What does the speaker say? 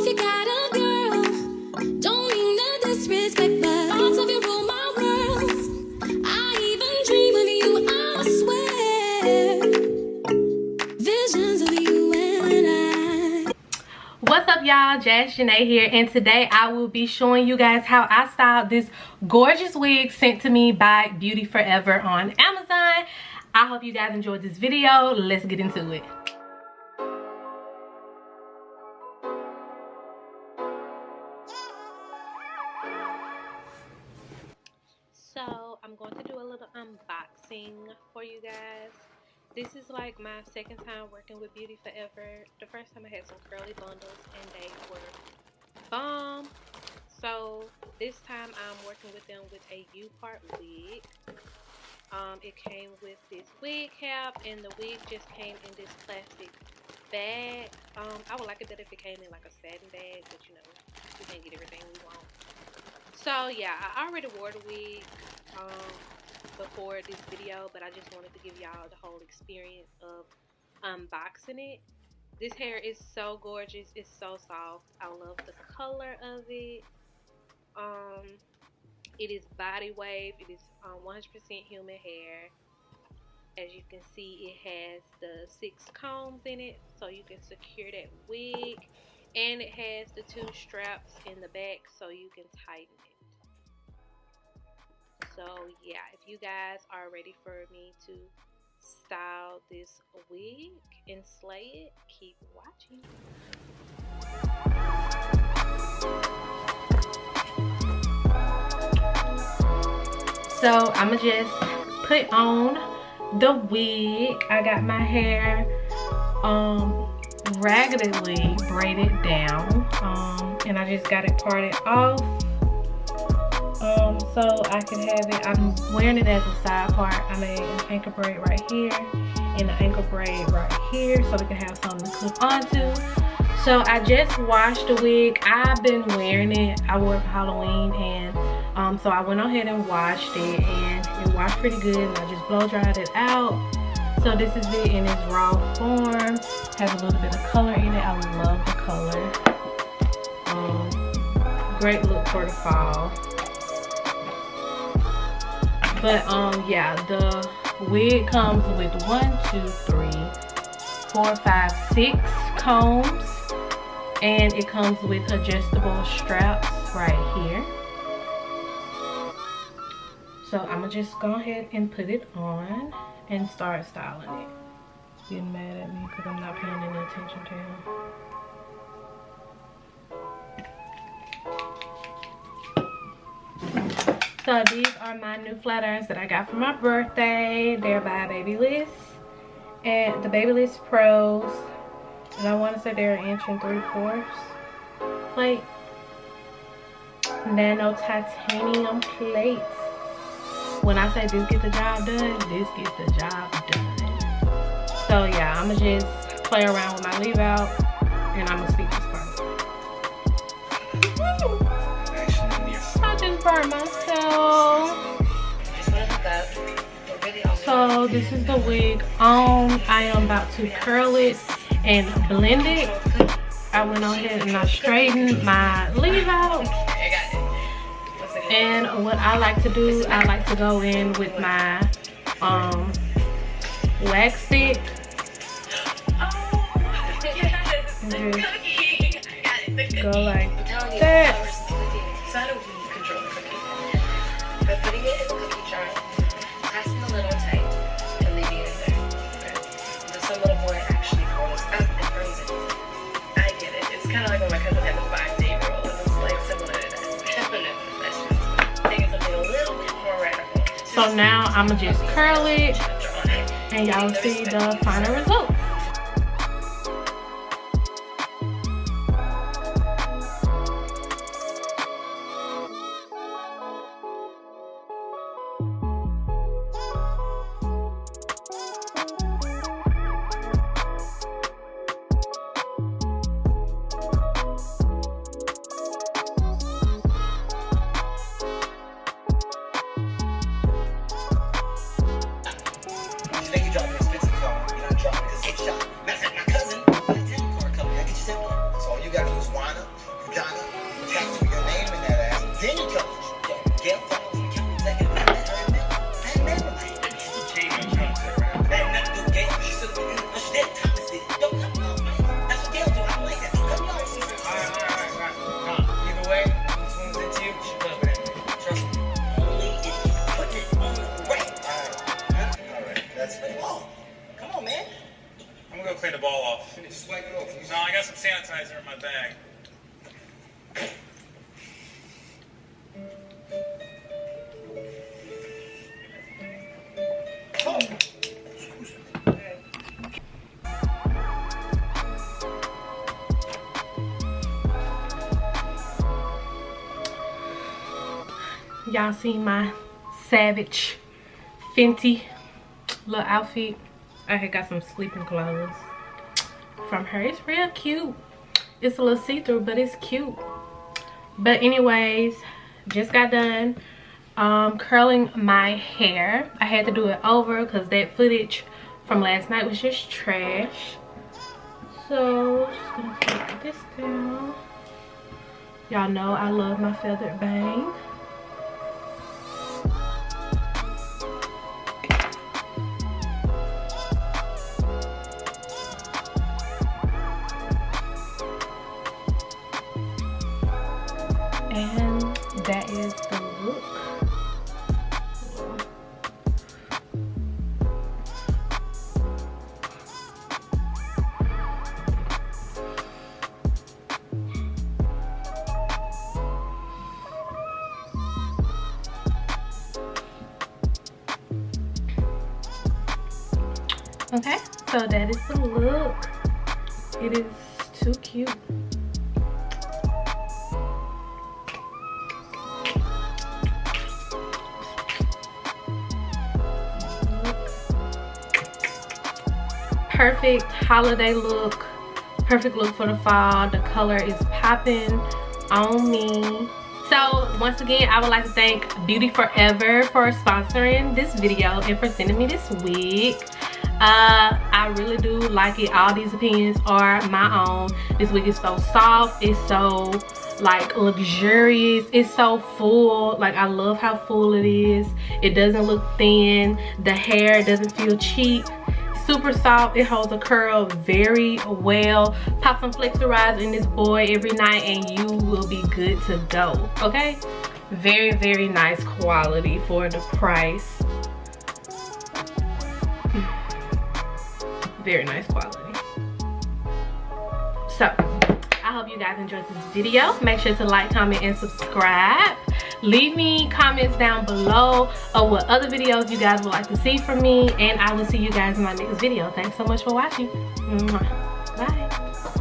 if you got a girl. Don't mean no disrespect, but thoughts of you rule my world. I even dream of you, I swear. Visions of you and I. What's up, y'all? JazzJanay here, and today I will be showing you guys how I styled this gorgeous wig sent to me by Beauty Forever on Amazon. I hope you guys enjoyed this video. Let's get into it. So I'm going to do a little unboxing for you guys. This is like my second time working with Beauty Forever. The first time I had some curly bundles and they were bomb. So this time I'm working with them with a U-part wig. It came with this wig cap, and the wig just came in this plastic bag. I would like it better if it came in like a satin bag, but you know, we can't get everything we want. So yeah, I already wore the wig before this video, but I just wanted to give y'all the whole experience of unboxing it. This hair is so gorgeous. It's so soft. I love the color of it. It is body wave. It is 100% human hair. As you can see, it has the 6 combs in it, so you can secure that wig, and it has the 2 straps in the back so you can tighten it. So yeah, if you guys are ready for me to style this wig and slay it, keep watching. So I'ma just put on the wig. I got my hair raggedly braided down, and I just got it parted off so I can have it. I'm wearing it as a side part. I made an ankle braid right here and an ankle braid right here so we can have something to clip onto. So I just washed the wig. I've been wearing it. I wore it for Halloween, and so I went ahead and washed it, and it washed pretty good, and I just blow dried it out. So this is it in its raw form. Has a little bit of color in it. I love the color. Great look for the fall. But yeah, the wig comes with 1, 2, 3, 4, 5, 6 combs, and it comes with adjustable straps right here. So I'm gonna just go ahead and put it on and start styling it. Getting mad at me because I'm not paying any attention to him. So these are my new flat irons that I got for my birthday. They're by Babyliss, and the Babyliss Pros, and I want to say they're 1 3/4 plate, nano titanium plates. When I say this get the job done, this gets the job done. So yeah, I'ma just play around with my leave out, and I'ma speak this part. I just burnt myself. So this is the wig on. I am about to curl it and blend it. I went on ahead and I straightened my leave out. And what I like to do, I like to go in with my wax stick. And just go like that. By putting it in the cookie jar, pressing a little tight, and leaving it in there. Okay? Some little boy actually curls up and burns it. I get it. It's kind of like when my cousin had the 5-day rule. It was like similar to that. Taking something a little bit more radical. So now I'ma just curl it, and y'all will see the final result. You think you drop an expensive car, you're not dropping you gotta use Wana, Ghana, tattoo your name in that ass. Then you tell us, yo, Gail thought I was a county executive. I met her in Maryland. I ain't never mind. She came in contact, right? That had nothing to do with Gail. She said, she did. Thomas did. Yo, cut me off, man. That's what Gail do. I don't like that. Cut me off. All right. Either way, this one's into you. She does that. Trust me. Only if you put it on the right. All right. That's fair. Oh, come on, man. I'm gonna go clean the ball off. Just wipe it off. No, I got some sanitizer in my bag. Y'all see my Savage Fenty little outfit? I had got some sleeping clothes from her. It's real cute. It's a little see-through, but it's cute. But anyways, just got done curling my hair. I had to do it over because that footage from last night was just trash. So just gonna take this down. Y'all know I love my feathered bang. And that is the look. Okay, so that is the look. It is too cute. Perfect holiday look, perfect look for the fall. The color is popping on me. So once again, I would like to thank Beauty Forever for sponsoring this video and for sending me this wig. I really do like it. All these opinions are my own. This wig is so soft, it's so like luxurious, it's so full. Like, I love how full it is. It doesn't look thin, the hair doesn't feel cheap. Super soft, it holds a curl very well. Pop some flexurizer in this boy every night and you will be good to go. Okay, very, very nice quality for the price. Very nice quality. So I hope you guys enjoyed this video. Make sure to like, comment, and subscribe. Leave me comments down below of what other videos you guys would like to see from me, and I will see you guys in my next video. Thanks so much for watching. Bye.